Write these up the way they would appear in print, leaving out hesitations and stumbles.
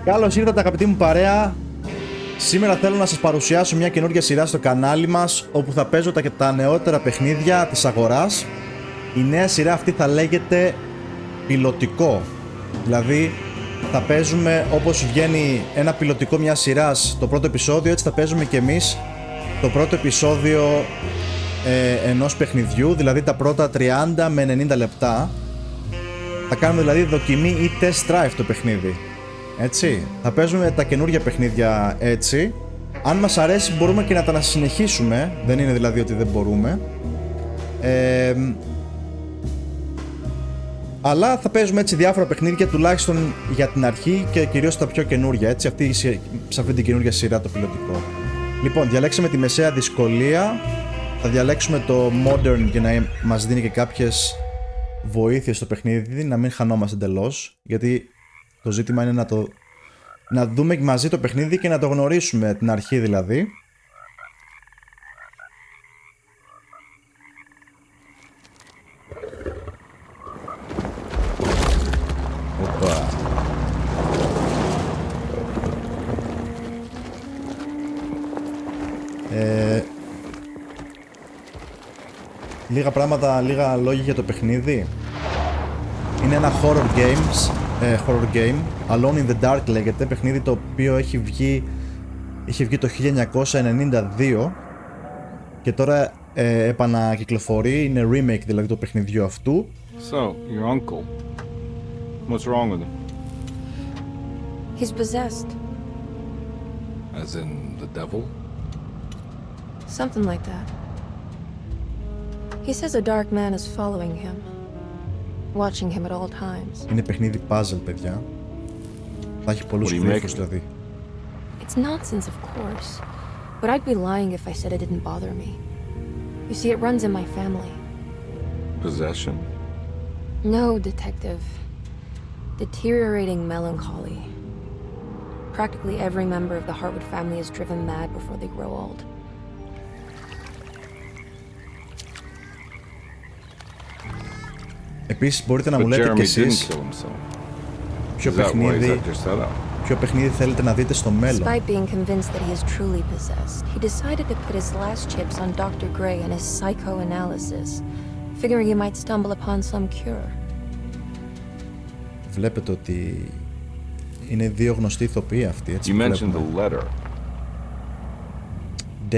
Καλώς ήρθατε αγαπητοί μου παρέα. Σήμερα θέλω να σας παρουσιάσω μια καινούργια σειρά στο κανάλι μας, όπου θα παίζω τα νεότερα παιχνίδια της αγοράς. Η νέα σειρά αυτή θα λέγεται Πιλοτικό. Δηλαδή θα παίζουμε όπως βγαίνει ένα πιλοτικό μιας σειράς το πρώτο επεισόδιο, έτσι θα παίζουμε και εμείς το πρώτο επεισόδιο ενός παιχνιδιού, δηλαδή τα πρώτα 30 με 90 λεπτά. Θα κάνουμε δηλαδή δοκιμή ή test drive το παιχνίδι. Έτσι, θα παίζουμε τα καινούργια παιχνίδια έτσι. Αν μας αρέσει μπορούμε και να τα συνεχίσουμε. Δεν είναι δηλαδή ότι δεν μπορούμε. Αλλά θα παίζουμε έτσι διάφορα παιχνίδια, τουλάχιστον για την αρχή και κυρίως τα πιο καινούργια. Έτσι, σε αυτή την καινούργια σειρά το πιλοτικό. Λοιπόν, διαλέξαμε τη μεσαία δυσκολία. Θα διαλέξουμε το modern για να μας δίνει και κάποιες βοήθειες στο παιχνίδι, να μην χανόμαστε εντελώς. Γιατί το ζήτημα είναι να δούμε μαζί το παιχνίδι και να το γνωρίσουμε την αρχή δηλαδή. Οπα. Λίγα πράγματα, λίγα λόγια για το παιχνίδι. Είναι ένα horror game, Alone in the Dark λέγεται, παιχνίδι το οποίο είχε βγει το 1992 και τώρα επανακυκλοφορεί, είναι remake δηλαδή το παιχνιδιού αυτού. So, your uncle, what's wrong with him? He's possessed. As in the devil? Something like that. He says a dark man is following him, watching him at all times. Είναι παιχνίδι puzzle, παιδιά. Θα έχει πολλούς γρίφους δηλαδή. It's nonsense, of course. But I'd be lying if I said it didn't bother me. You see, it runs in my family. Possession? No, detective. Deteriorating melancholy. Practically every member of the Hartwood family is driven mad before they grow old. Επίσης μπορείτε να μου λέτε κι εσείς ποιο παιχνίδι θέλετε να δείτε στο μέλλον. Despite being convinced that he is truly possessed, he decided to put his last chips on Dr. Gray and his psychoanalysis, figuring he might stumble upon some cure. Βλέπετε ότι είναι δύο γνωστοί ηθοποιοί αυτοί, έτσι. You mentioned the letter.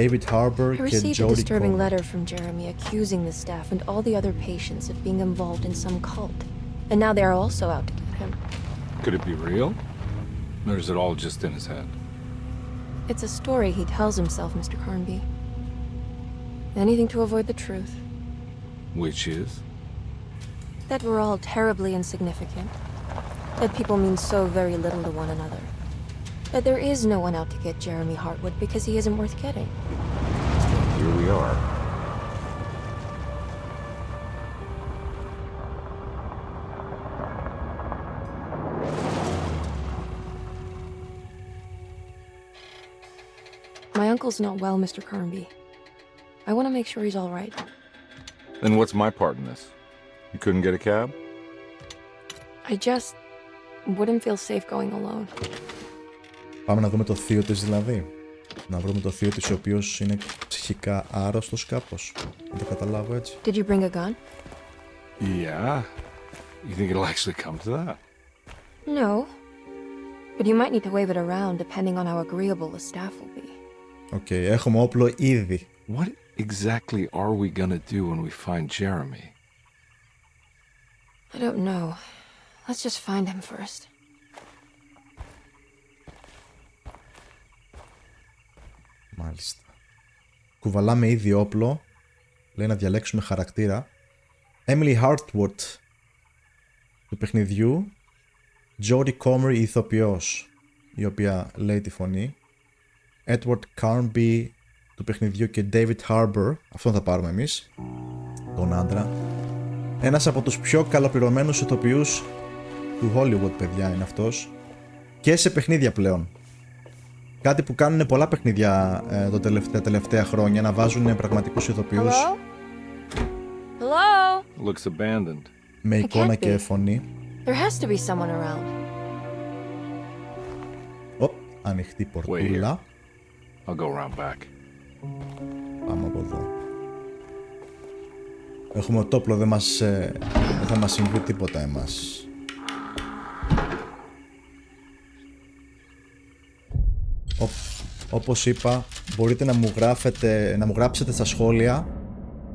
David Harbour I και received a Jodie disturbing Comer. letter from Jeremy accusing the staff and all the other patients of being involved in some cult. And now they are also out to get him. Could it be real? Or is it all just in his head? It's a story he tells himself, Mr. Carnby. Anything to avoid the truth. Which is? That we're all terribly insignificant. That people mean so very little to one another. That there is no one out to get Jeremy Hartwood because he isn't worth getting. Here we are. My uncle's not well, Mr. Carnby. I want to make sure he's all right. Then what's my part in this? You couldn't get a cab? I just wouldn't feel safe going alone. Πάμε να δούμε το θείο της δηλαδή. Να βρούμε το θείο της ο οποίος είναι ψυχικά άρρωστος κάπως. Να το καταλάβω έτσι. Did you bring a gun? Yeah. You think it'll actually come to that? No. But you might need to wave it around depending on how agreeable the staff will be. Οκ, έχουμε όπλο ήδη. What exactly are we gonna do when we find Jeremy? I don't know. Let's just find him first. Μάλιστα. Κουβαλάμε ήδη όπλο. Λέει να διαλέξουμε χαρακτήρα. Emily Hartwood του παιχνιδιού. Jodie Comer η ηθοποιός, η οποία λέει τη φωνή. Edward Carnby του παιχνιδιού και David Harbour. Αυτόν θα πάρουμε εμείς, τον άντρα. Ένας από τους πιο καλοπληρωμένους ηθοποιούς του Hollywood, παιδιά, είναι αυτός. Και σε παιχνίδια πλέον. Κάτι που κάνουν πολλά παιχνίδια τα τελευταία χρόνια, να βάζουν πραγματικούς ηθοποιούς. Hello? Looks abandoned. Με εικόνα και φωνή. There has to be someone around. ανοιχτή πορτούλα. I'll go around back. Πάμε από εδώ. Έχουμε το όπλο, δεν θα μας συμβεί τίποτα εμάς. Όπως είπα, μπορείτε να μου γράψετε στα σχόλια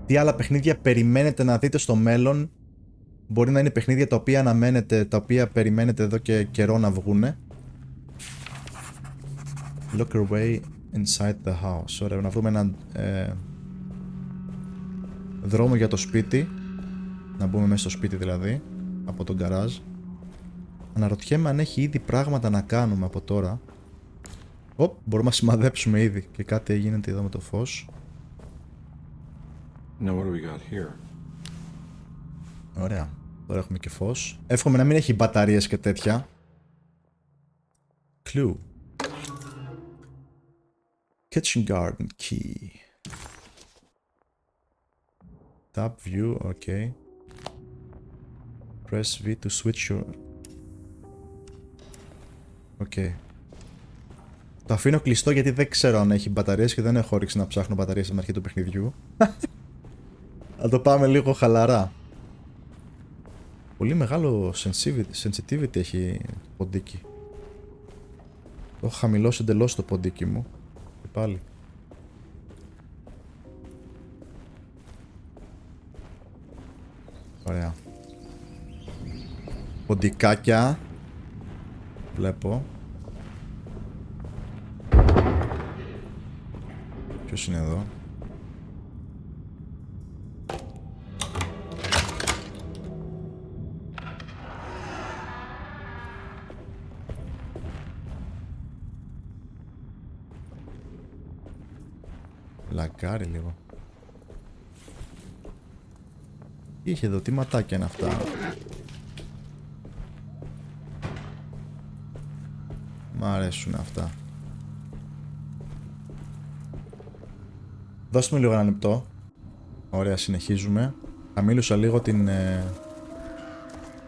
τι άλλα παιχνίδια περιμένετε να δείτε στο μέλλον. Μπορεί να είναι παιχνίδια τα οποία αναμένετε, τα οποία περιμένετε εδώ και καιρό να βγούνε. Look your way inside the house. Ωραία, να βρούμε έναν δρόμο για το σπίτι. Να μπούμε μέσα στο σπίτι δηλαδή, από τον γκαράζ. Αναρωτιέμαι αν έχει ήδη πράγματα να κάνουμε από τώρα. Μπορούμε να σημαδέψουμε ήδη και κάτι γίνεται εδώ με το φως. Now what do we got here? Ωραία, τώρα έχουμε και φως. Εύχομαι να μην έχει μπαταρίες και τέτοια. Clue. Kitchen garden key. Tab view, okay. Press V to switch your... Okay. Το αφήνω κλειστό γιατί δεν ξέρω αν έχει μπαταρίες και δεν έχω όρεξη να ψάχνω μπαταρίες στην αρχή του παιχνιδιού. Θα το πάμε λίγο χαλαρά. Πολύ μεγάλο sensitivity έχει το ποντίκι. Το έχω χαμηλώσει εντελώς το ποντίκι μου. Και πάλι. Ωραία. Ποντικάκια. Βλέπω. Ποιος είναι εδώ? Λακάρει λίγο. Είχε εδώ, τι ματάκια είναι αυτά? Μ' αρέσουν αυτά. Δώστε μου λίγο ένα λεπτό. Ωραία, συνεχίζουμε. Χαμήλωσα λίγο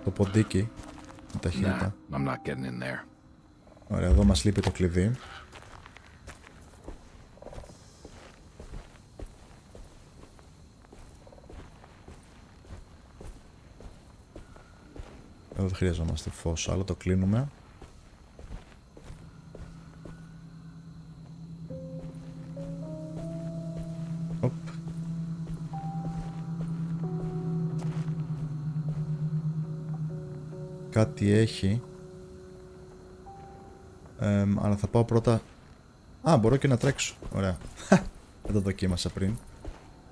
το ποντίκι. Με ταχύτητα. Nah, I'm not getting in there. Ωραία, εδώ μας λείπει το κλειδί. Εδώ δεν χρειαζόμαστε φως, άλλο το κλείνουμε. Οπ. Κάτι έχει. Αλλά θα πάω πρώτα... Α, μπορώ και να τρέξω. Ωραία. Δεν το δοκίμασα πριν.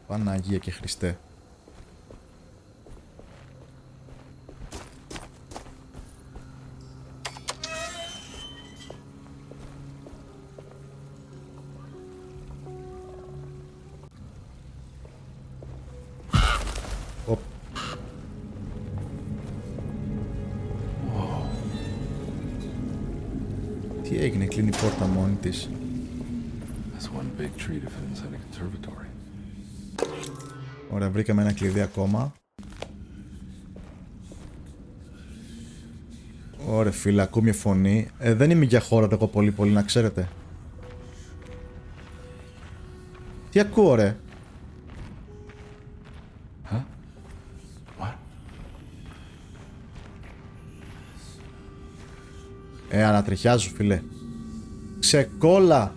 Παναγία και Χριστέ. Τι έγινε, κλείνει η πόρτα μόνη της. Ωραία, βρήκαμε ένα κλειδί ακόμα. Ωραία φίλε, ακούω μια φωνή. Δεν είμαι για χώρο εγώ πολύ να ξέρετε. Τι ακούω ρε? Ανατριχιάζω φίλε. Ξεκόλα.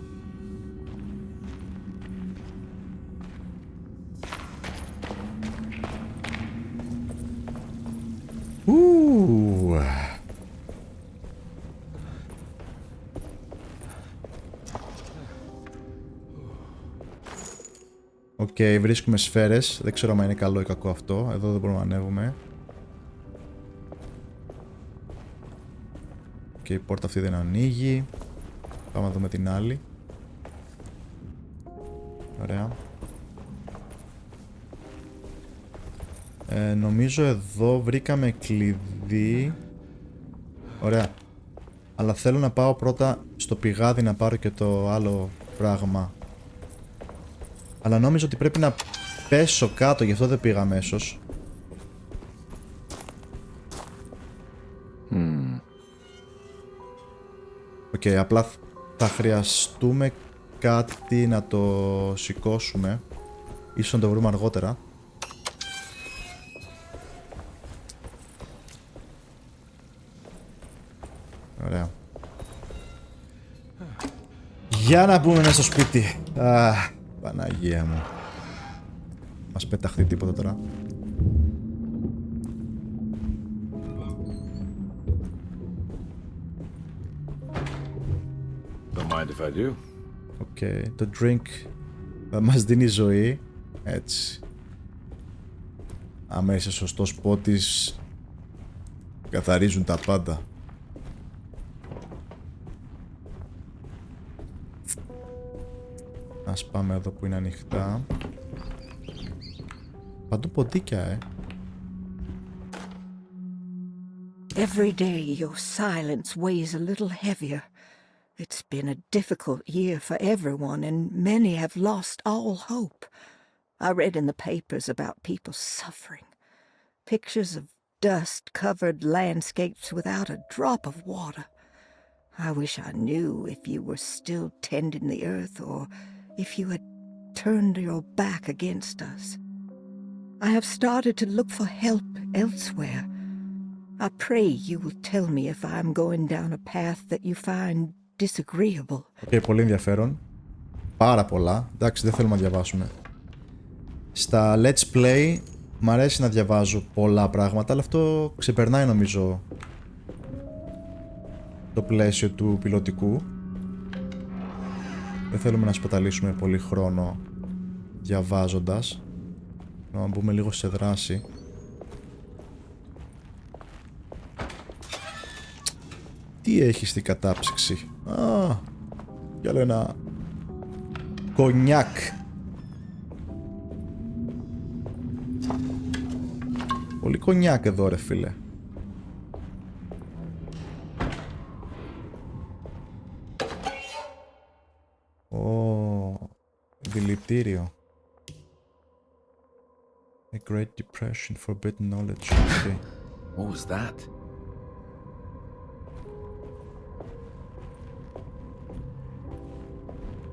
Οκ, βρίσκουμε σφαίρες. Δεν ξέρω αν είναι καλό ή κακό αυτό. Εδώ δεν μπορούμε να ανέβουμε. Και η πόρτα αυτή δεν ανοίγει. Πάμε να δούμε την άλλη. Ωραία. Νομίζω εδώ βρήκαμε κλειδί. Ωραία. Αλλά θέλω να πάω πρώτα στο πηγάδι να πάρω και το άλλο πράγμα. Αλλά νόμιζα ότι πρέπει να πέσω κάτω, γι' αυτό δεν πήγα αμέσως. Οκ, απλά Θα χρειαστούμε κάτι να το σηκώσουμε. Ίσως να το βρούμε αργότερα. Ωραία. Για να μπούμε μέσα στο σπίτι. Αχ, Παναγία μου. Μας πεταχτεί τίποτα τώρα. Don't mind if I do. Okay, το drink θα μας δίνει ζωή. Έτσι. Άμα είσαι σωστό σπότ της, καθαρίζουν τα πάντα. Ας πάμε εδώ που είναι ανοιχτά. Παντού ποντίκια, Every day your silence weighs a little heavier. It's been a difficult year for everyone, and many have lost all hope. I read in the papers about people suffering. Pictures of dust-covered landscapes without a drop of water. I wish I knew if you were still tending the earth or if you had turned your back against us. I have started to look for help elsewhere. I pray you will tell me if I am going down a path that you find disagreeable. Okay, πολύ ενδιαφέρον. Πάρα πολλά. Εντάξει, δεν θέλουμε να διαβάσουμε. Στα Let's Play μ' αρέσει να διαβάζω πολλά πράγματα, αλλά αυτό ξεπερνάει νομίζω το πλαίσιο του πιλοτικού. Δεν θέλουμε να σπαταλήσουμε πολύ χρόνο διαβάζοντας. Να μπούμε λίγο σε δράση. Τι έχει στην κατάψυξη? Α, κι άλλο ένα κονιάκ. Πολύ κονιάκ εδώ ρε φίλε. Ω, δηλητήριο. A great depression, forbidden knowledge. Okay. What was that?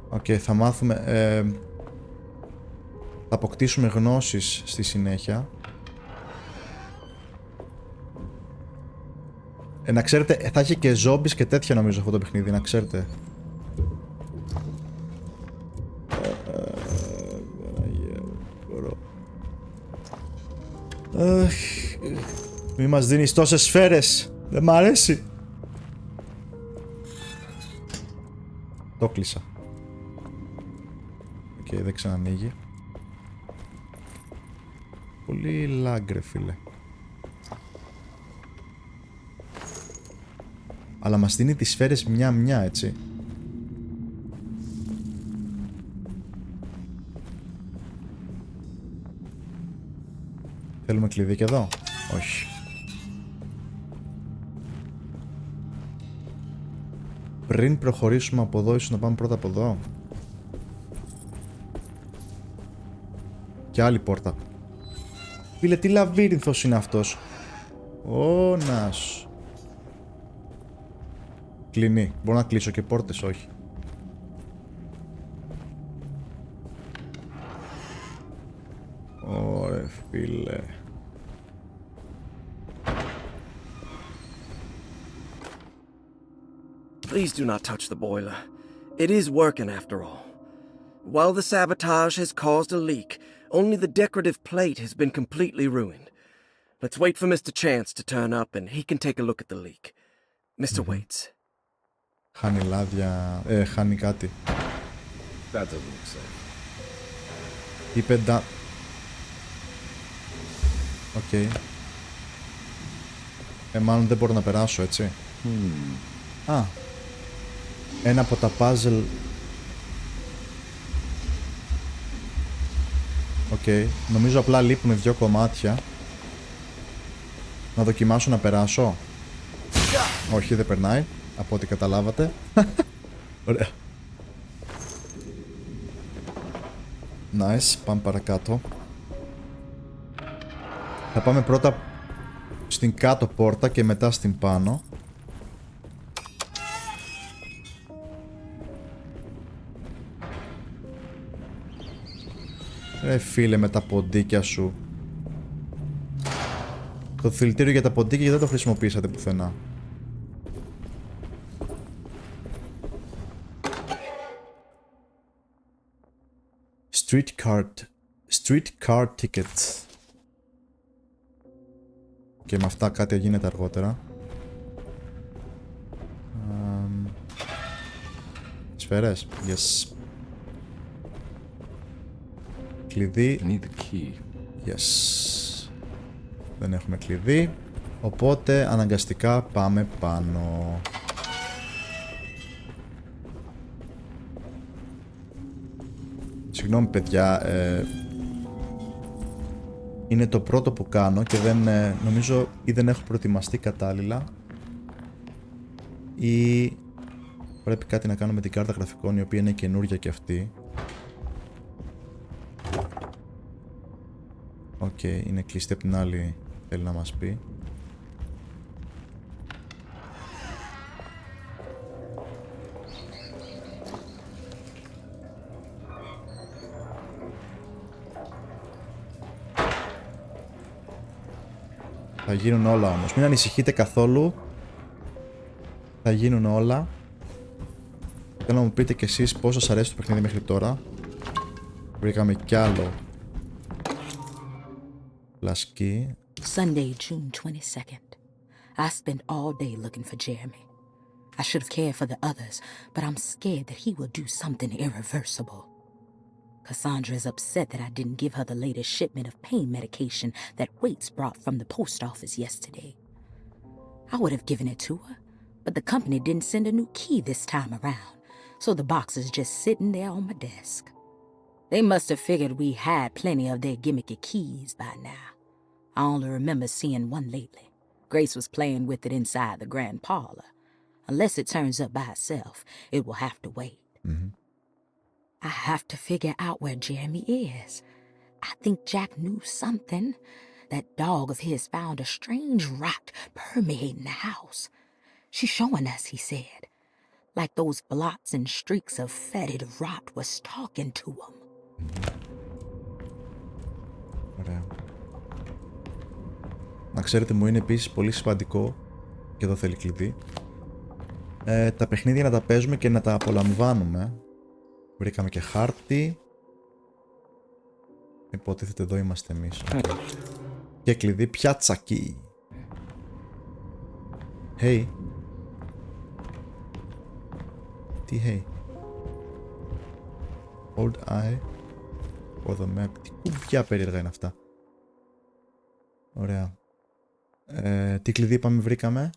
Okay, θα μάθουμε, θα αποκτήσουμε γνώσεις στη συνέχεια. Να ξέρετε, θα έχει και zombies και τέτοια νομίζω αυτό το παιχνίδι, να ξέρετε. Μη μας δίνεις τόσες σφαίρες. Δεν μ' αρέσει. Το κλείσα. Οκ, δεν ξανανοίγει. Πολύ lag ρε φίλε. Αλλά μας δίνει τις σφαίρες μια-μια, έτσι. Θέλουμε κλειδί και εδώ? Όχι. Πριν προχωρήσουμε από εδώ, ίσως να πάμε πρώτα από εδώ. Και άλλη πόρτα. Φίλε, τι λαβύρινθος είναι αυτός? Ω, νας. Κλείνει. Μπορώ να κλείσω και πόρτες? Όχι. Ωρε φίλε. Please do not touch the boiler. It is working after all. While the sabotage has caused a leak, only the decorative plate has been completely ruined. Let's wait for Mr. Chance to turn up and he can take a look at the leak. Mr. Waits. Χάνει λάδια, χάνει κάτι. That doesn't look safe. Είπε ντα... Οκ. Μάλλον δεν μπορώ να περάσω, έτσι. Α. Ένα από τα puzzle. Οκ. Νομίζω απλά λείπουν δύο κομμάτια. Να δοκιμάσω να περάσω. Όχι, δεν περνάει. Από ό,τι καταλάβατε. Ωραία. Nice, πάμε παρακάτω. Θα πάμε πρώτα στην κάτω πόρτα και μετά στην πάνω. Ρε φίλε με τα ποντίκια σου. Το δηλητήριο για τα ποντίκια δεν το χρησιμοποίησατε πουθενά. Streetcar tickets. Και με αυτά κάτι γίνεται αργότερα. Σφαίρες. Yes. Κλειδί. I need the key. Yes. Δεν έχουμε κλειδί. Οπότε αναγκαστικά πάμε πάνω. Συγγνώμη παιδιά, είναι το πρώτο που κάνω και δεν νομίζω ή δεν έχω προετοιμαστεί κατάλληλα ή πρέπει κάτι να κάνω με την κάρτα γραφικών η οποία είναι καινούρια και αυτή. Οκ, είναι κλειστή από την άλλη, θέλει να μας πει. Θα γίνουν όλα όμως. Μην ανησυχείτε καθόλου. Θα γίνουν όλα. Θέλω να μου πείτε κι εσείς πόσο σας αρέσει το παιχνίδι μέχρι τώρα. Βρήκαμε κι άλλο. Λασκή. Sunday, June 22nd. I spent all day looking for Jeremy. I should have cared for the others, but I'm scared that he will do something irreversible. Cassandra is upset that I didn't give her the latest shipment of pain medication that Waits brought from the post office yesterday. I would have given it to her, but the company didn't send a new key this time around, so the box is just sitting there on my desk. They must have figured we had plenty of their gimmicky keys by now. I only remember seeing one lately. Grace was playing with it inside the grand parlor. Unless it turns up by itself, it will have to wait. Mm-hmm. I have to figure out where Jeremy is. I think Jack knew something. That dog of his found a strange rot permeating the house. She's showing us, he said. Like those blots and streaks of fetid rot was talking to him. Ωραία. Να ξέρετε, μου είναι επίσης πολύ σημαντικό, και εδώ θέλει κλειδί, τα παιχνίδια να τα παίζουμε και να τα απολαμβάνουμε. Βρήκαμε και χάρτη. Υποτίθεται εδώ είμαστε εμείς. Και κλειδί πιάτσακι. Hey. Τι hey. Hold eye for the map. Τι κουμπιά περίεργα είναι αυτά. Ωραία. Τι κλειδί είπαμε βρήκαμε.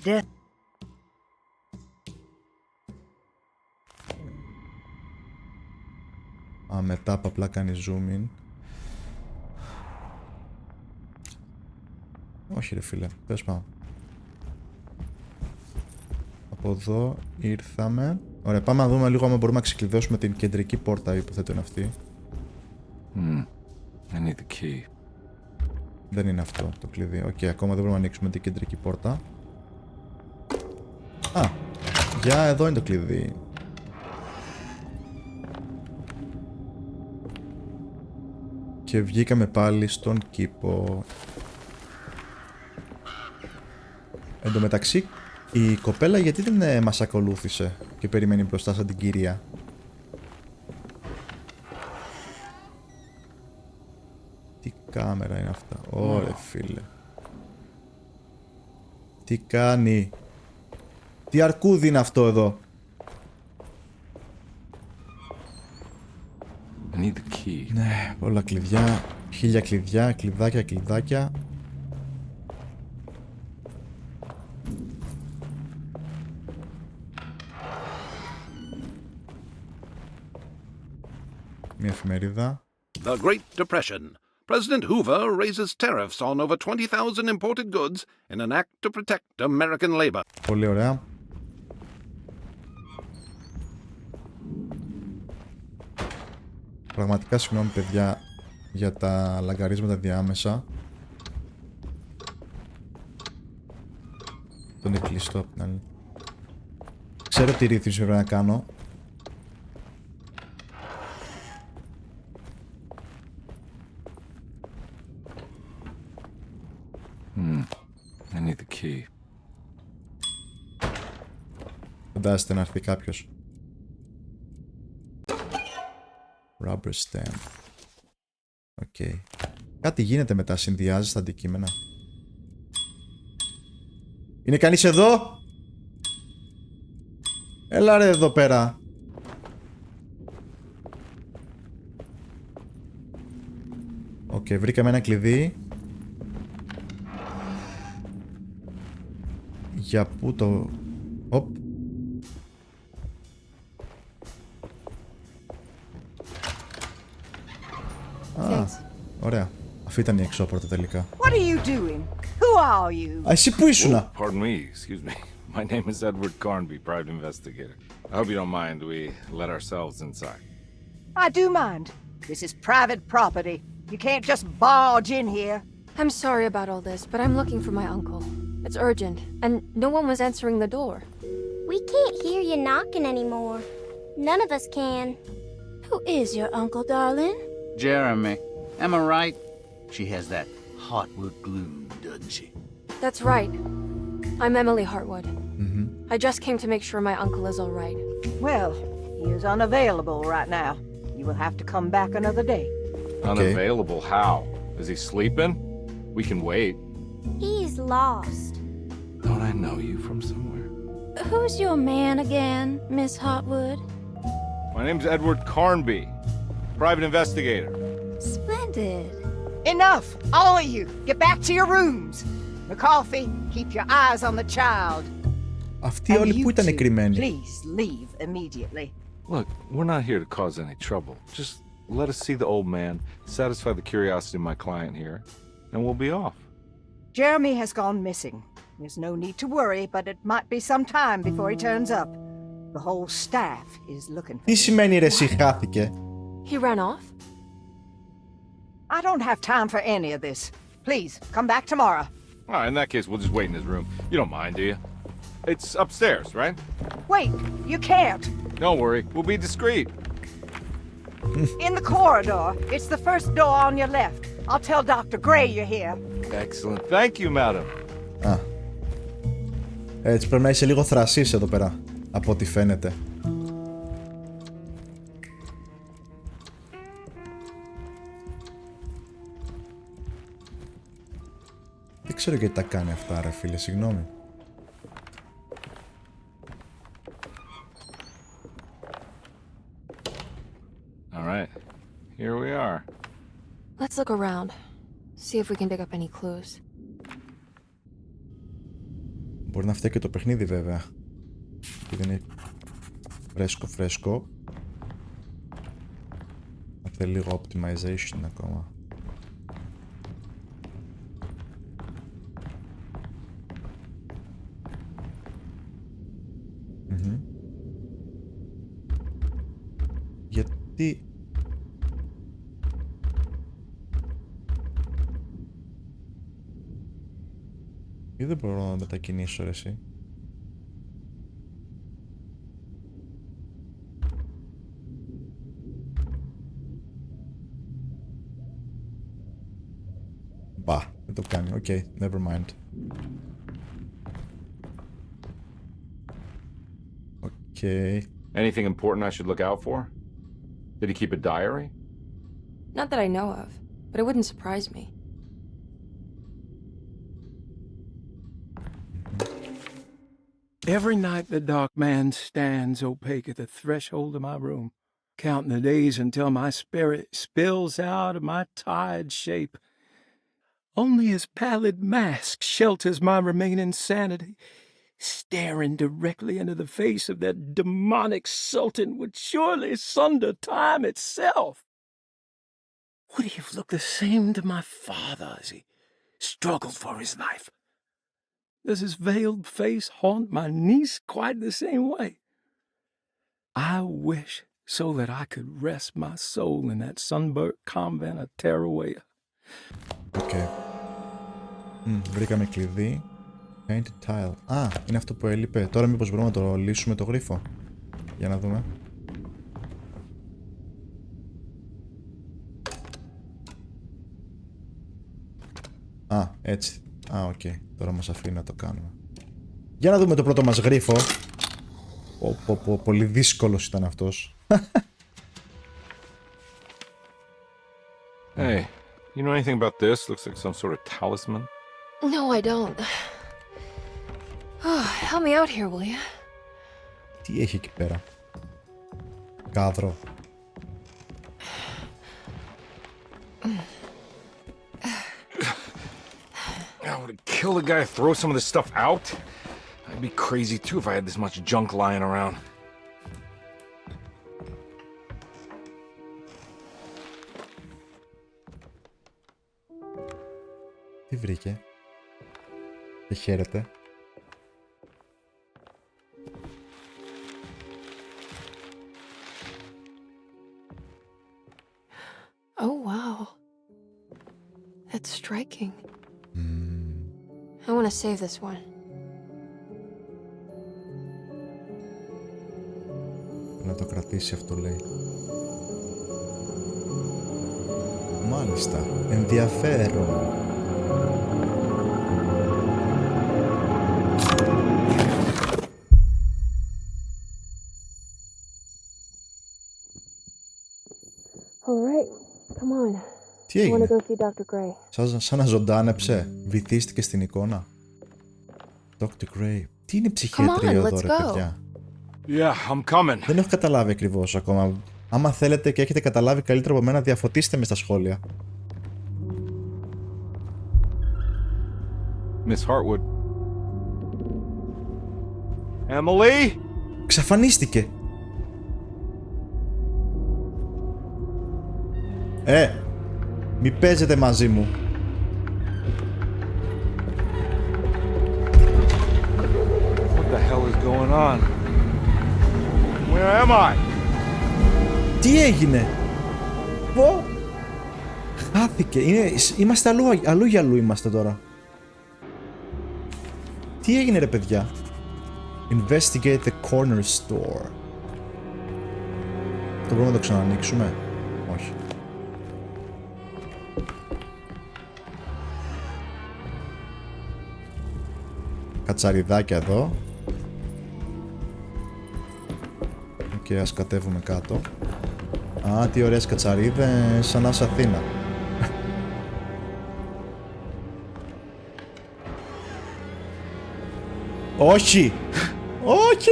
Death. Μετά απλά κάνει zoom in. Όχι ρε φίλε, πες πάω. Από εδώ ήρθαμε. Ωραία, πάμε να δούμε λίγο αν μπορούμε να ξεκλειδώσουμε την κεντρική πόρτα, υποθέτω είναι αυτή. I need the key. Δεν είναι αυτό το κλειδί. Οκ, ακόμα δεν μπορούμε να ανοίξουμε την κεντρική πόρτα. Α, για εδώ είναι το κλειδί. Και βγήκαμε πάλι στον κήπο. Εν τω μεταξύ, η κοπέλα γιατί δεν μας ακολούθησε και περιμένει μπροστά σαν την κυρία. Τι κάμερα είναι αυτά. Ωρε φίλε. Τι κάνει. Τι αρκούδι είναι αυτό εδώ. I need the key. Ναι, όλα κλειδιά. 1000 κλειδιά, κλειδάκια, κλειδάκια. Μια εφημερίδα. The Great Depression. President Hoover raises tariffs on over 20,000 imported goods in an act to protect American labor. Πολύ ωραία. Πραγματικά συγγνώμη παιδιά για τα λαγκαρίσματα διάμεσα. Τον είναι κλειστό απ' την άλλη. Ξέρω τι ρύθμιση πρέπει να κάνω. I need the key. Φαντάζεστε να έρθει κάποιος. Rubber stamp. Οκ. Κάτι γίνεται μετά, συνδυάζει τα αντικείμενα. Είναι κανείς εδώ? Έλα ρε εδώ πέρα. Οκ, βρήκαμε ένα κλειδί. Για πού το... Οπ. Α, ωραία. Αυτή ήταν η εξώπορτα τελικά. What are you doing? Who are you? Α, εσύ πού ήσουνα? Pardon me, excuse me. My name is Edward Carnby, private investigator. I hope you don't mind we let ourselves inside. I do mind. This is private property. You can't just barge in here. I'm sorry about all this, but I'm looking for my uncle. It's urgent, and no one was answering the door. We can't hear you knocking anymore. None of us can. Who is your uncle, darling? Jeremy. Am I right? She has that heartwood glue, doesn't she? That's right. I'm Emily Hartwood. I just came to make sure my uncle is all right. Well, he is unavailable right now. You will have to come back another day. Unavailable how? Is he sleeping? We can wait. He's lost. Don't I know you from somewhere? Who's your man again, Miss Hartwood? My name's Edward Carnby, private investigator. Splendid. Enough! All of you! Get back to your rooms! McCarthy, keep your eyes on the child. Αυτοί όλοι που ήταν κρυμμένοι. Please leave immediately. Look, we're not here to cause any trouble. Just let us see the old man, satisfy the curiosity of my client here, and we'll be off. Jeremy has gone missing. There's no need to worry, but it might be some time before he turns up. The whole staff is looking for Τι him. σημαίνει ρε εσύ χάθηκε? He ran off? I don't have time for any of this. Please, come back tomorrow. All right, in that case, we'll just wait in his room. You don't mind, do you? It's upstairs, right? Wait, you can't. Don't worry, we'll be discreet. In the corridor. It's the first door on your left. I'll tell Dr. Gray you're here. Excellent. Thank you, madam. Α. Έτσι πρέπει να είσαι λίγο θρασής εδώ πέρα, από ό,τι φαίνεται. Δεν ξέρω γιατί τα κάνει αυτά ρε φίλε, συγγνώμη. All right, here we are. Let's look around. See if we can pick up any clues. Μπορεί να φταίει και το παιχνίδι βέβαια. Και δεν είναι φρέσκο. Θα θέλει λίγο optimization ακόμα. Γιατί... Ή δεν μπορώ να μετακινήσω ρε εσύ. Μπα, δεν το κάνει. Okay, never mind. Okay. Anything important I should look out for? Did he keep a diary? Not that I know of, but it wouldn't surprise me. Every night the dark man stands opaque at the threshold of my room, counting the days until my spirit spills out of my tired shape. Only his pallid mask shelters my remaining sanity. Staring directly into the face of that demonic sultan would surely sunder time itself. Would he have looked the same to my father as he struggled for his life? Does his veiled face haunt my niece quite the same way? I wish so that I could rest my soul in that sunburnt convent of Tarawea. Okay. Βρήκαμε κλειδί. Painted tile. Α, είναι αυτό που έλειπε. Τώρα μήπως μπορούμε να το λύσουμε το γρίφο. Για να δούμε. Α, έτσι. Α, οκ. Τώρα μας αφήνει να το κάνουμε. Για να δούμε το πρώτο μας γρίφο. Πολύ δύσκολος ήταν αυτός. Hey, you know anything about this? Looks like some sort of talisman. No, I don't. Oh, help me out here, will you? Τι έχει εκεί πέρα? Κάδρο. Would it kill the guy to throw some of this stuff out? I'd be crazy too if I had this much junk lying around. Τι βρήκε? Και χαίρεται. Oh, wow. That's striking. I want to save this one. Να το κρατήσει αυτό, λέει. Μάλιστα. Ενδιαφέρον. Τι έγινε? Σαν να ζωντάνεψε. Βυθίστηκε στην εικόνα. Dr. Gray. Τι είναι ψυχιατρία εδώ, ρε παιδιά? Yeah, I'm coming. Δεν έχω καταλάβει ακριβώς ακόμα. Άμα θέλετε και έχετε καταλάβει καλύτερα από μένα, διαφωτίστε με στα σχόλια. Miss Hartwood. Emily? Ξαφανίστηκε. Μη παίζετε μαζί μου. What the hell is going on? Where am I? Τι έγινε? Πω! Χάθηκε. Είμαστε αλλού για αλλού είμαστε τώρα. Τι έγινε, ρε παιδιά? Investigate the corner store. Το μπορούμε να το ξανανοίξουμε? Όχι. Κατσαριδάκια εδώ. Και ας κατέβουμε κάτω. Α, τι ωραίες κατσαρίδες, σαν να είσαι Αθήνα. Όχι! Όχι!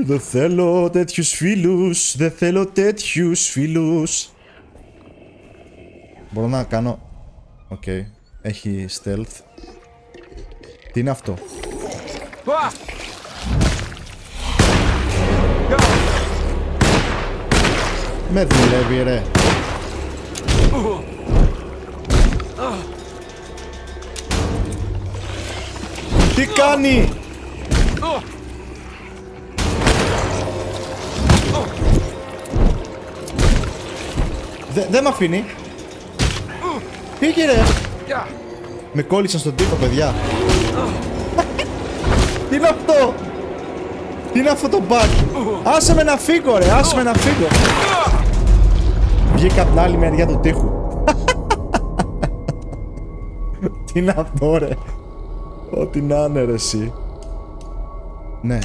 Δεν θέλω τέτοιους φίλους. Δεν θέλω τέτοιους φίλους. Μπορώ να κάνω... Οκ. Έχει stealth. Τι είναι αυτό? Με δουλεύει, ρε. Τι κάνει? Δεν μ' αφήνει. Πήγε, ρε. Με κόλλησαν στον τοίχο, παιδιά. Τι είναι αυτό? Τι είναι αυτό το bug? Άσε με να φύγω, ρε. Άσε με να φύγω. Βγήκα από την άλλη μεριά του τοίχου. Τι είναι αυτό, ρε? Ό,τι να είναι, ρε, εσύ. Ναι.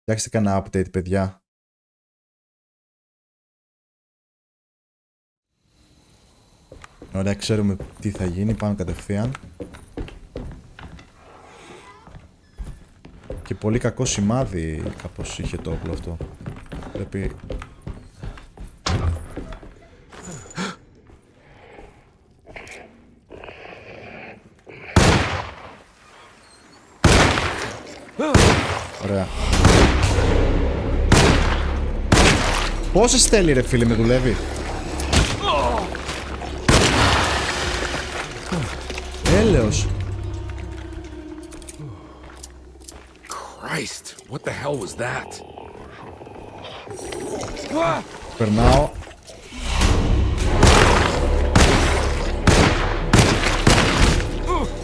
Φτιάξτε κανένα update, παιδιά. Ωραία, ξέρουμε τι θα γίνει. Πάμε κατευθείαν. Και πολύ κακό σημάδι κάπως είχε το όπλο αυτό. Πρέπει... Ωραία. Πόσες στέλνει, ρε φίλε, με δουλεύει? Έλεος. Christ, what the hell was that? Περνάω.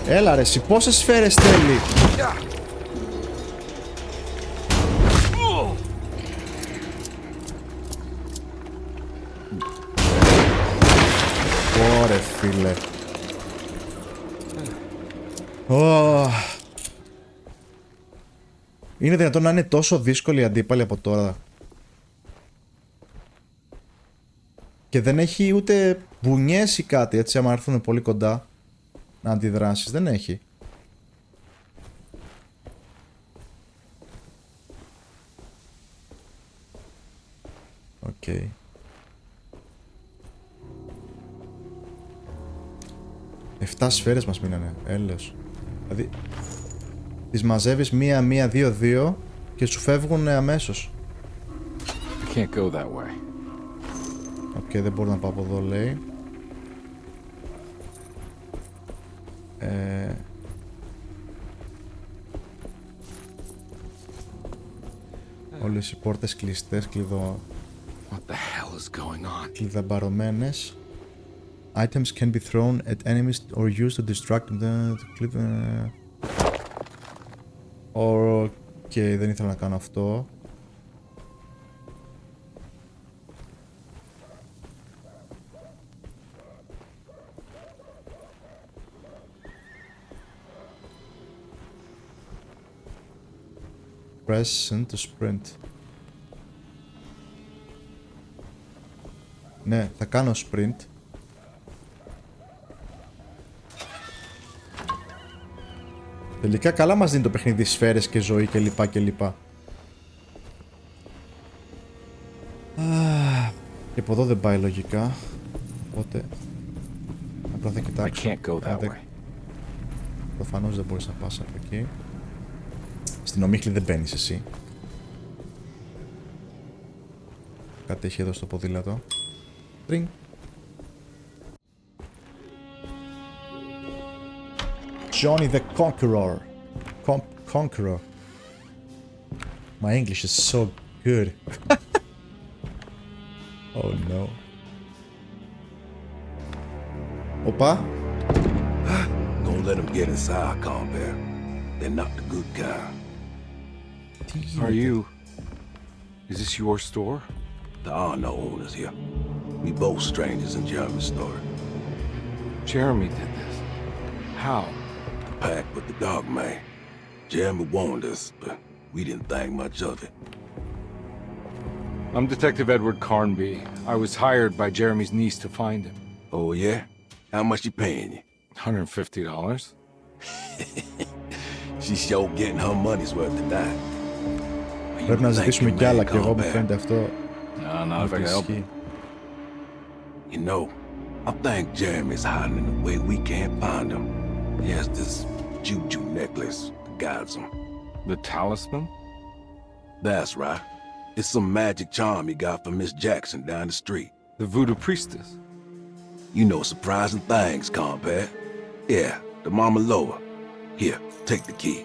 Έλα ρε εσύ, πόσες σφαίρες θέλει? Ωρε φίλε. Είναι δυνατόν να είναι τόσο δύσκολη η αντίπαλη από τώρα? Και δεν έχει ούτε μπουνιές ή κάτι, έτσι, άμα έρθουν πολύ κοντά να αντιδράσεις. Δεν έχει. Οκ. Εφτά σφαίρες μας μείνανε. Έλεος. Δηλαδή τις μαζεύεις μία, μία, δύο, δύο και σου φεύγουν αμέσως. I can't go that way. Οκ, δεν μπορώ να πάω από εδώ, λέει. Όλες οι πόρτες κλειστές, What the hell is going on? κλειδαμπαρωμένες. Items can be thrown at enemies or used to distract them. Οκ, δεν ήθελα να κάνω αυτό. Press and to sprint. Ναι, θα κάνω sprint. Τελικά καλά μας δίνει το παιχνίδι σφαίρες και ζωή και λοιπά και λοιπά. Και από εδώ δεν πάει λογικά. Οπότε απλά θα κοιτάξω. Προφανώς δεν μπορείς να πας από εκεί. Στην ομίχλη δεν μπαίνεις εσύ. Κάτι έχει εδώ στο ποδήλατο. Τρινγκ. Johnny the Conqueror. Conqueror. My English is so good. Oh no. Οπα. Don't let them get inside, combat. They're not the good kind. Are you... Is this your store? There are no owners here. We both strangers in Jeremy's store. Jeremy did this. How? The pact with the dog man. Jeremy warned us, but we didn't think much of it. I'm Detective Edward Carnby. I was hired by Jeremy's niece to find him. Oh yeah? How much she paying you? $150. She's sure getting her money's worth tonight. Πρέπει να ζητήσουμε κι άλλα και εγώ μου φαίνεται αυτό. Not if I can help it. You know, I think Jeremy's hiding in a way we can't find him. He has this juju necklace that guides him. The talisman? That's right. It's some magic charm he got from Miss Jackson down the street. The voodoo priestess? You know surprising things, compadre. Yeah, the Mama Loa. Here, take the key.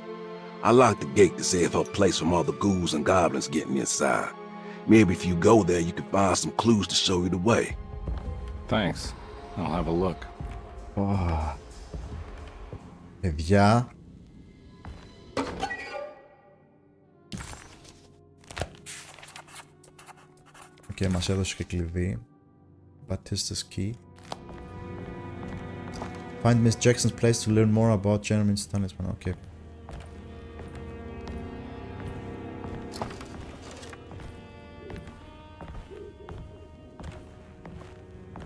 I locked the gate to save her place from all the ghouls and goblins getting inside. Maybe if you go there, you can find some clues to show you the way. Thanks. I'll have a look. Παιδιά. Οκ, μας έδωσε και κλειδί. Batista's key. Find Miss Jackson's place to learn more about Jeremy's talisman. Okay.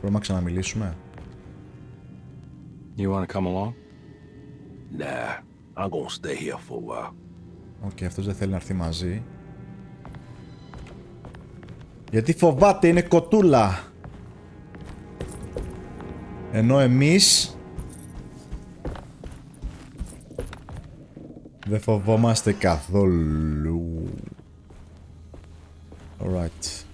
Μπορούμε να ξαναμιλήσουμε. You want to come along? Nah, I'm gonna stay here for a while. Οκ, αυτός δεν θέλει να έρθει μαζί. Γιατί φοβάται, είναι κοτούλα. Ενώ εμείς δεν φοβόμαστε καθόλου. Alright.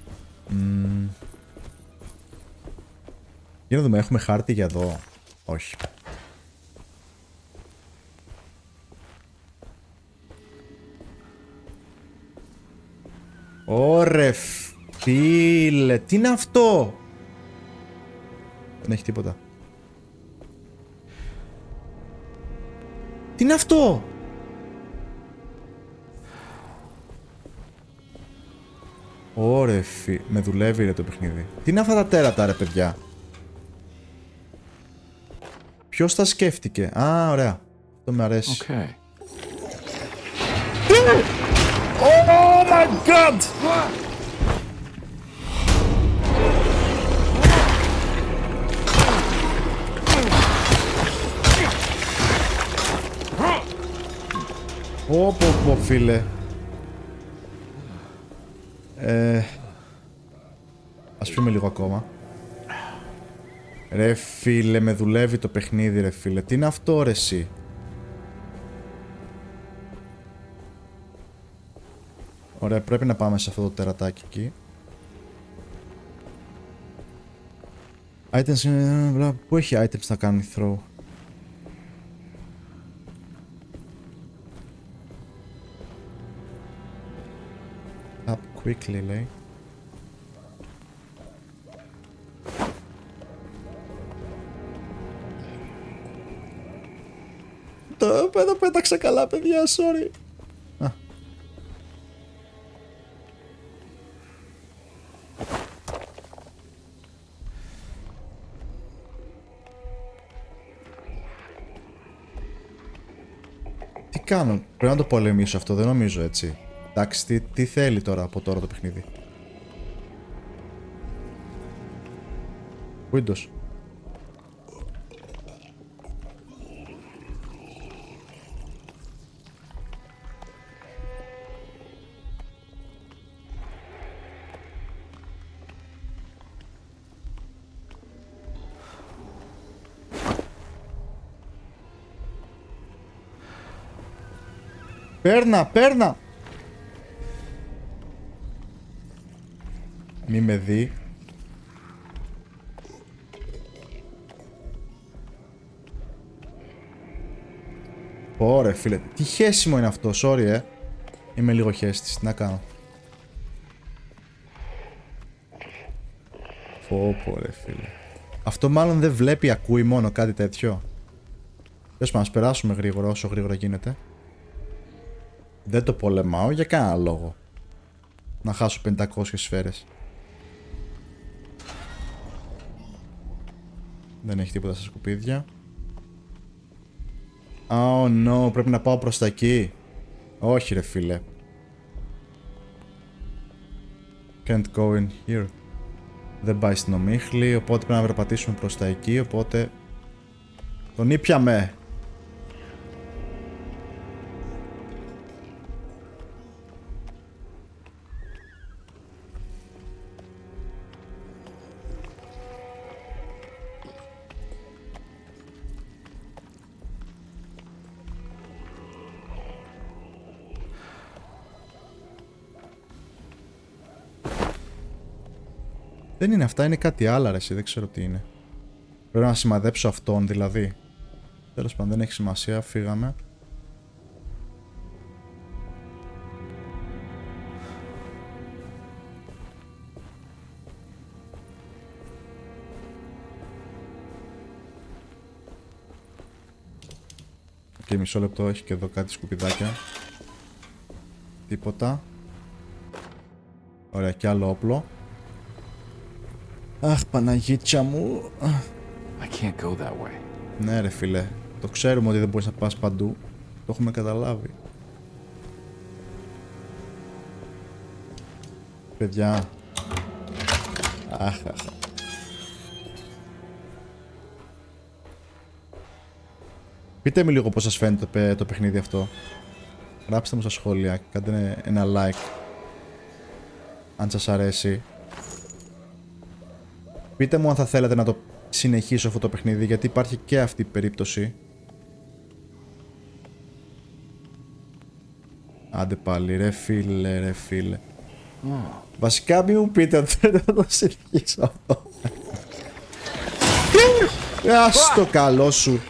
Για να δούμε, έχουμε χάρτη για εδώ. Όχι. Ωρε φίλε, τι είναι αυτό? Δεν έχει τίποτα. Τι είναι αυτό? Ωρε με δουλεύει ρε το παιχνίδι. Τι είναι αυτά τα τέρατα ρε παιδιά? Ποιος τα σκέφτηκε? Α, ωραία. Αυτό με αρέσει. Okay. Oh my god! Πω φίλε. Ας πιούμε λίγο ακόμα. Ρε φίλε, με δουλεύει το παιχνίδι ρε φίλε. Τι είναι αυτό ρε εσύ? Ωραία, πρέπει να πάμε σε αυτό το τερατάκι εκεί. Items, πού έχει items να κάνει throw? Up quickly λέει. Το πέταξα καλά παιδιά, sorry. Τι κάνω, πρέπει να το πολεμήσω αυτό, δεν νομίζω έτσι. Εντάξει, τι θέλει τώρα από τώρα το παιχνίδι? Windows. Παίρνα! Μη με δει. Ωραία φίλε, τι χέσιμο είναι αυτό, sorry Είμαι λίγο χέστης, τι να κάνω. Πω ρε φίλε. Αυτό μάλλον δεν βλέπει, ακούει μόνο κάτι τέτοιο. Θες να περάσουμε γρήγορα, όσο γρήγορα γίνεται. Δεν το πολεμάω για κανένα λόγο. Να χάσω 500 σφαίρες. Δεν έχει τίποτα στα σκουπίδια. Oh no, πρέπει να πάω προς τα εκεί. Όχι ρε φίλε. Can't go in here. Δεν πάει στην ομίχλη, οπότε πρέπει να περπατήσουμε προς τα εκεί, οπότε... Τον ήπιαμε! Δεν είναι αυτά, είναι κάτι άλλο ρε εσύ, δεν ξέρω τι είναι. Πρέπει να σημαδέψω αυτόν δηλαδή. Τέλος πάντων, δεν έχει σημασία, φύγαμε. Και μισό λεπτό, έχει και εδώ κάτι σκουπιδάκια. Τίποτα. Ωραία, και άλλο όπλο. Αχ, Παναγίτσα μου. I can't go that way. Ναι ρε φίλε, το ξέρουμε ότι δεν μπορείς να πας παντού. Το έχουμε καταλάβει. Παιδιά. Αχ. Πείτε μου λίγο πώς σας φαίνεται το παιχνίδι αυτό. Γράψτε μου στα σχόλια, κάντε ένα like αν σας αρέσει. Πείτε μου αν θα θέλετε να το συνεχίσω αυτό το παιχνίδι, γιατί υπάρχει και αυτή η περίπτωση. Άντε πάλι, ρε φίλε. Βασικά μην μου πείτε ότι θέλετε να το συνεχίσω αυτό. Ας το καλό σου.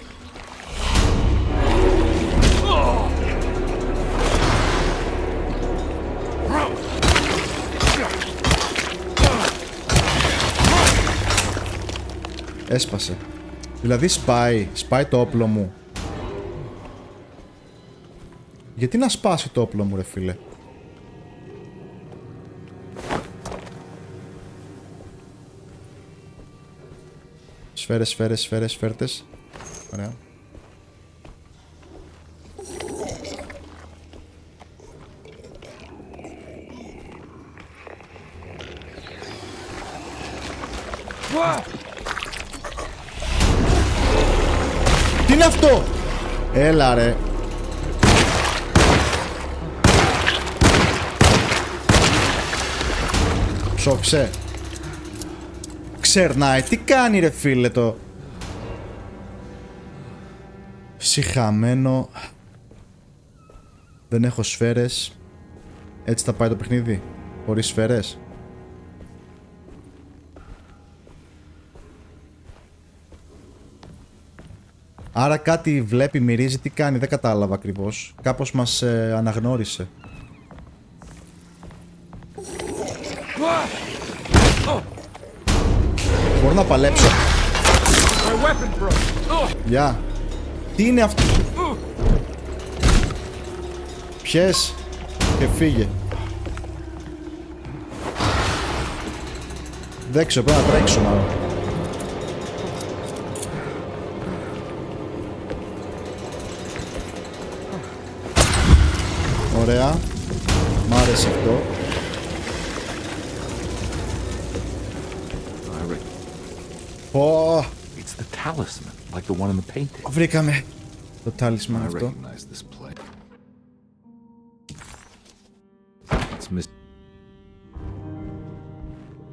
Έσπασε. Δηλαδή σπάει το όπλο μου. Γιατί να σπάσει το όπλο μου, ρε φίλε. Σφαίρες, φέρτες. Ωραία. Τι είναι αυτό? Έλα ρε. Ψόξε. Ξερνάει. Τι κάνει ρε φίλε το. Συχαμένο. Δεν έχω σφαίρες. Έτσι θα πάει το παιχνίδι. Χωρίς σφαίρες. Άρα κάτι βλέπει, μυρίζει, τι κάνει, δεν κατάλαβα ακριβώς. Κάπως μας αναγνώρισε. Μπορώ να παλέψω. Γεια. Τι είναι αυτό? Πιες και φύγε. Δεν ξέρω, πρέπει να τρέξω μάλλον. Ωραία. Μ' άρεσε αυτό. It's the talisman, like the one in the painting. Βρήκαμε το talisman αυτό.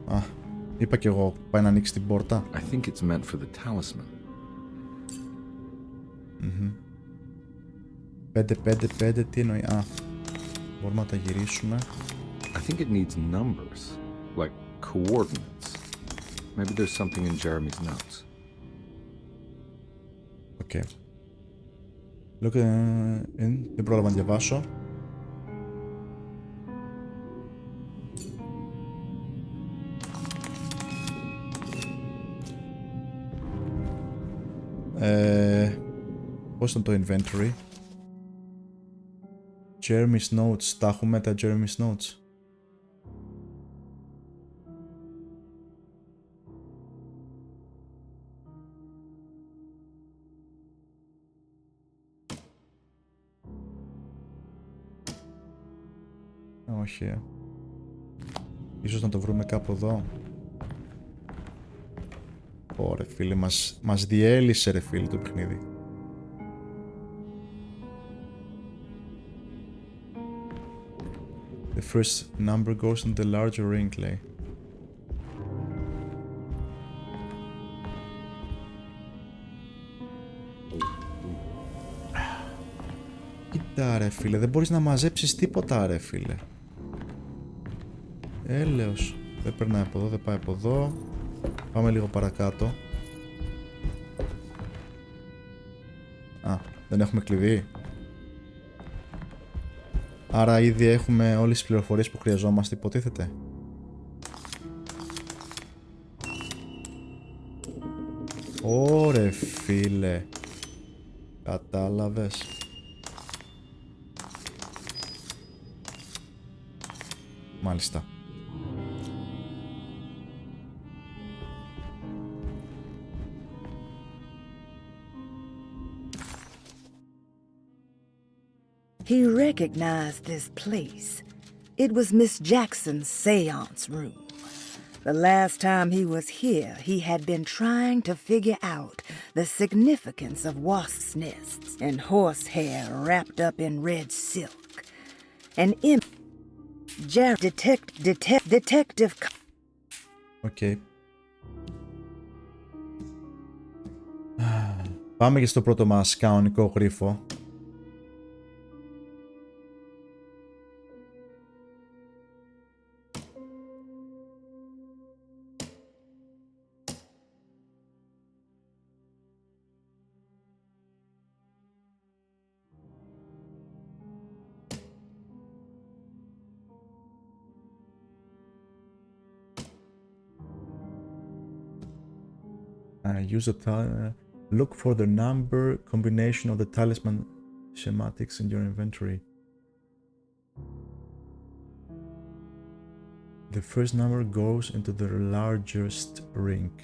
Α, είπα κι εγώ, πάει να ανοίξει την πόρτα. I think it's meant for the talisman. 5, τι εννοεί? Α, μπορούμε να τα γυρίσουμε. I think it needs numbers, like coordinates. Maybe there's something in Jeremy's notes. Okay. Look in. Δεν πρόλαβα να διαβάσω. Πώς ήταν το inventory? Jeremy's notes. Τα έχουμε τα Jeremy's notes. Όχι. Ίσως να το βρούμε κάπου εδώ. Ωρε φίλε, μας διέλυσε ρε φίλε το παιχνίδι. The first number goes in the larger ring, λέει. Κοίτα ρε φίλε, δεν μπορείς να μαζέψεις τίποτα ρε φίλε. Έλεος. Δεν περνάει από εδώ, δεν πάει από εδώ. Πάμε λίγο παρακάτω. Α, δεν έχουμε κλειδί. Άρα ήδη έχουμε όλες τις πληροφορίες που χρειαζόμαστε, υποτίθεται. Ωρε φίλε. Κατάλαβες. Μάλιστα. He recognized this place. It was Miss Jackson's seance room. The last time he was here, he had been trying to figure out the significance of wasps' nests and horsehair wrapped up in red silk. An detective. Okay. Πάμε και στο πρώτο μας κανονικό γρίφο. Use the look for the number combination of the talisman schematics in your inventory. The first number goes into the largest ring.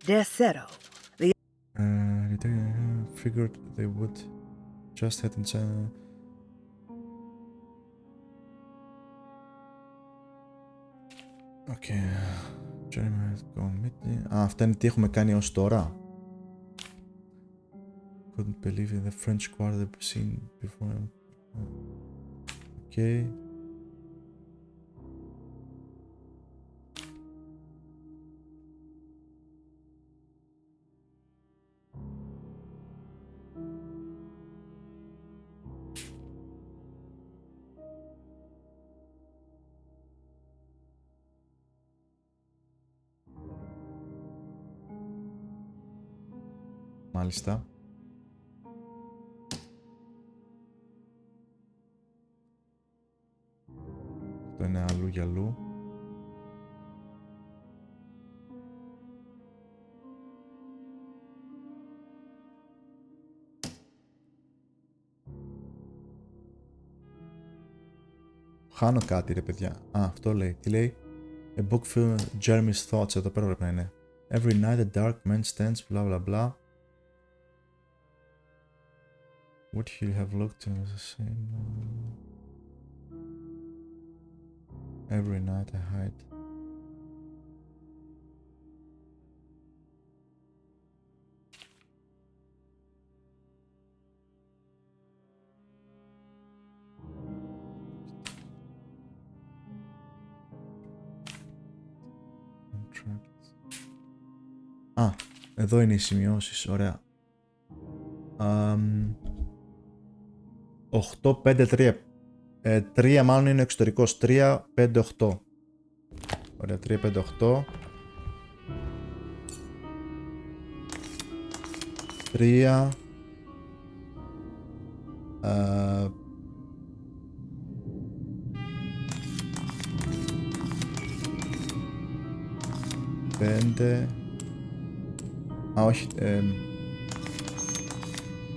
Tercero. The Figured they would just head inside. Okay. Αυτά είναι τι έχουμε κάνει ως τώρα. Couldn't believe in the French quarter seen before. Okay. Μάλιστα. Αυτό είναι αλλού για αλλού. Χάνω κάτι ρε παιδιά. Α, αυτό λέει. Τι λέει? A book filled with Jeremy's thoughts. Εδώ πέρα πρέπει να είναι. Every night a dark man stands, blah blah blah. Would he have looked in the same? Every night I hide. Α, εδώ είναι οι σημειώσεις, ωραία. 8, 5, 3. 3 μάλλον είναι ο εξωτερικός. 3, 5, 8. Ωραία, 3, 5, 8. 3. 5. Α, όχι.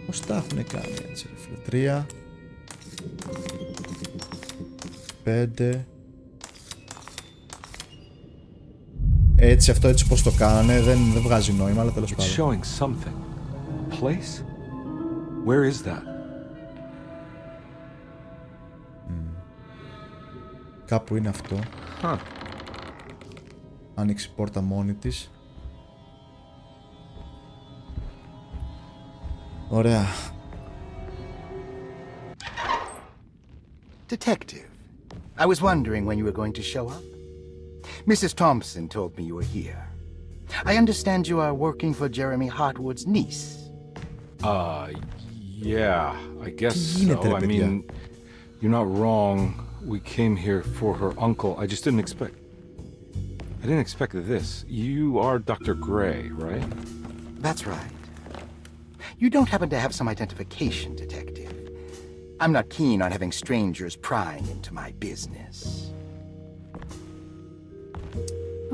Πώς τα έχουν κάνει έτσι, ρε φίλε. 3. 5. Έτσι, αυτό έτσι πως το κάνανε δεν βγάζει νόημα, αλλά τέλος πάντων. Showing something. Place? Where is that? Κάπου είναι αυτό. Huh. Άνοιξε η πόρτα μόνη της. Ωραία. Detective, I was wondering when you were going to show up. Mrs. Thompson told me you were here. I understand you are working for Jeremy Hartwood's niece. Yeah, I guess so. I mean, you're not wrong. We came here for her uncle. I just didn't expect this. You are Dr. Gray, right? That's right. You don't happen to have some identification, Detective. I'm not keen on having strangers prying into my business.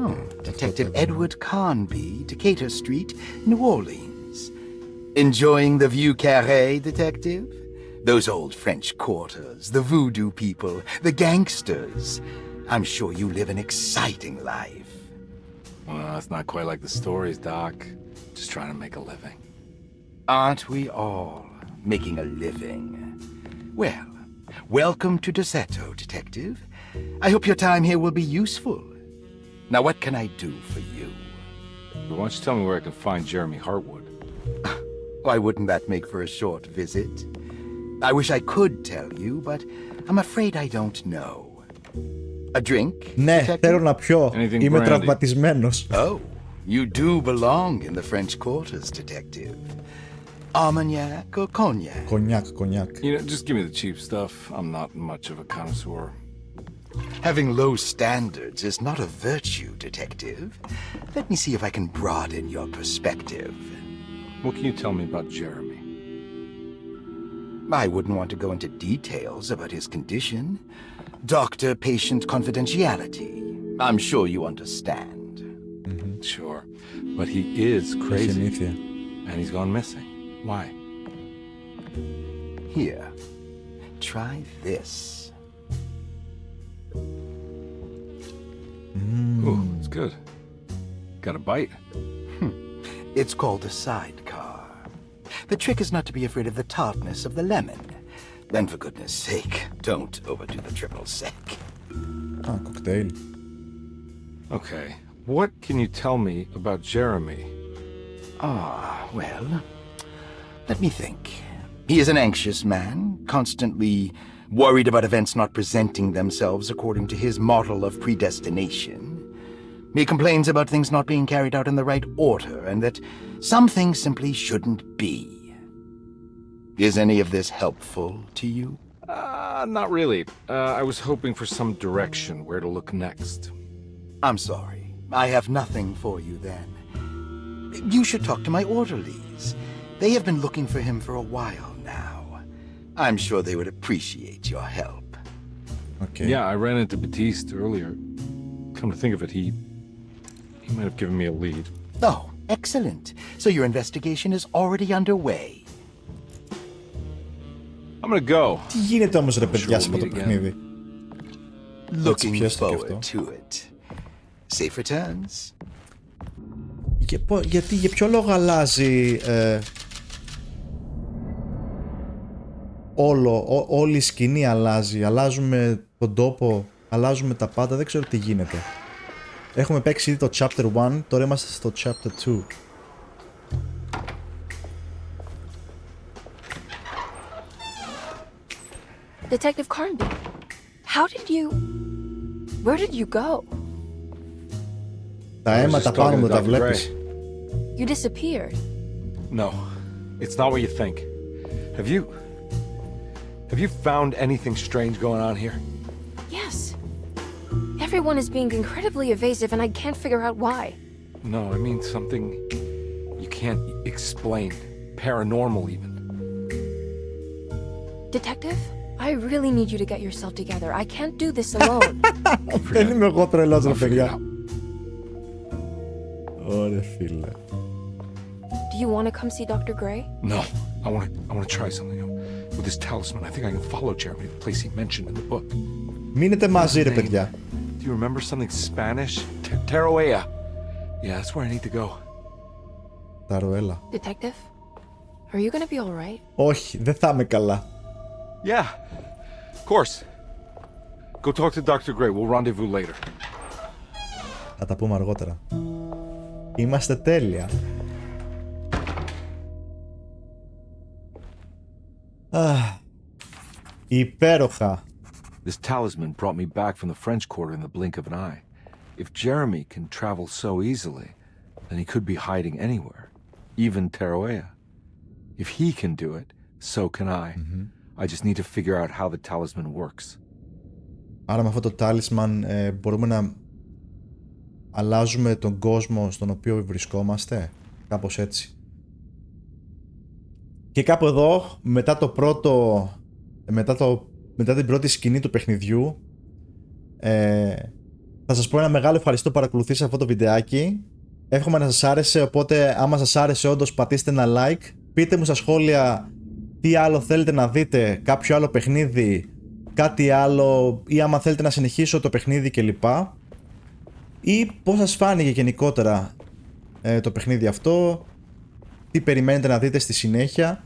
Oh, Detective Edward Conby, Decatur Street, New Orleans. Enjoying the Vieux Carré, Detective? Those old French quarters, the voodoo people, the gangsters. I'm sure you live an exciting life. Well, it's not quite like the stories, Doc. Just trying to make a living. Aren't we all making a living? Well, welcome to Deseto, Detective. I hope your time here will be useful. Now, what can I do for you? Why don't you tell me where I can find Jeremy Hartwood? Why wouldn't that make for a short visit? I wish I could tell you, but I'm afraid I don't know. A drink? Ναι, θέλω να πιω. Είμαι τραυματισμένος. Oh, you do belong in the French quarters, Detective. Armagnac or cognac? Cognac. You know, just give me the cheap stuff. I'm not much of a connoisseur. Having low standards is not a virtue, Detective. Let me see if I can broaden your perspective. What can you tell me about Jeremy? I wouldn't want to go into details about his condition. Doctor-patient confidentiality. I'm sure you understand. Sure, but he is crazy. And he's gone missing. Why? Here, try this. Ooh, it's good. Got a bite? It's called a sidecar. The trick is not to be afraid of the tartness of the lemon. Then for goodness sake, don't overdo the triple sec. Ah, cocktail. Okay, what can you tell me about Jeremy? Well, let me think. He is an anxious man, constantly worried about events not presenting themselves according to his model of predestination. He complains about things not being carried out in the right order, and that some things simply shouldn't be. Is any of this helpful to you? Not really. I was hoping for some direction where to look next. I'm sorry. I have nothing for you then. You should talk to my orderlies. They have been looking for him for a while now. I'm sure they would appreciate your help. Okay. Yeah, I ran into Batiste earlier. Come to think of it, he might have given me a lead. Oh, excellent. So your investigation is already underway. I'm gonna go. Τι γίνεται όμως ρε παιδιά σε αυτό το παιχνίδι? Looking forward to it. Safe returns. Γιατί, για ποιο λόγο αλλάζει όλη η σκηνή αλλάζει? Αλλάζουμε τον τόπο, αλλάζουμε τα πάντα, δεν ξέρω τι γίνεται. Έχουμε παίξει ήδη το chapter 1, τώρα είμαστε στο chapter 2. Detective Carnby, where did you go? Τα αίματα πάνω μου τα βλέπεις. You disappeared. No, it's not what you think. Have you found anything strange going on here? Yes. Everyone is being incredibly evasive and I can't figure out why. No, I mean something you can't explain. Paranormal even. Detective, I really need you to get yourself together. I can't do this alone. Δεν είμαι εγώ τρελός ρε παιδιά. Ωραία φίλε. Do you want to come see Dr. Gray? No, I want to try something. With this talisman, I think I can follow Jeremy to the place he mentioned in the book. Μείνετε μαζί ρε παιδιά. Do you remember something Spanish? Teruella. Yeah, that's where I need to go. Ταρουέλα. Detective, are you gonna be all right? Όχι, δεν θα είμαι καλά. Yeah, of course. Go talk to Dr. Gray. We'll rendezvous later. Θα τα πούμε αργότερα. Είμαστε τέλεια. Υπέροχα. This talisman brought me back from the French Quarter in the blink of an eye. If Jeremy can travel so easily, then he could be hiding anywhere, even Teruella. If he can do it, so can I. I just need to figure out how the talisman works. Άρα με αυτό το talisman μπορούμε να αλλάζουμε τον κόσμο στον οποίο βρισκόμαστε. Κάπως έτσι. Και κάπου εδώ, μετά την πρώτη σκηνή του παιχνιδιού, θα σας πω ένα μεγάλο ευχαριστώ που παρακολουθήσατε αυτό το βιντεάκι. Εύχομαι να σας άρεσε, οπότε άμα σας άρεσε όντως πατήστε ένα like. Πείτε μου στα σχόλια τι άλλο θέλετε να δείτε, κάποιο άλλο παιχνίδι, κάτι άλλο, ή άμα θέλετε να συνεχίσω το παιχνίδι κλπ. Ή πώς σας φάνηκε γενικότερα το παιχνίδι αυτό, τι περιμένετε να δείτε στη συνέχεια.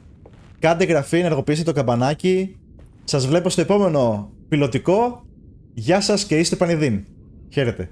Κάντε εγγραφή, ενεργοποιήστε το καμπανάκι. Σας βλέπω στο επόμενο πιλοτικό. Γεια σας και είστε πανηδίν. Χαίρετε.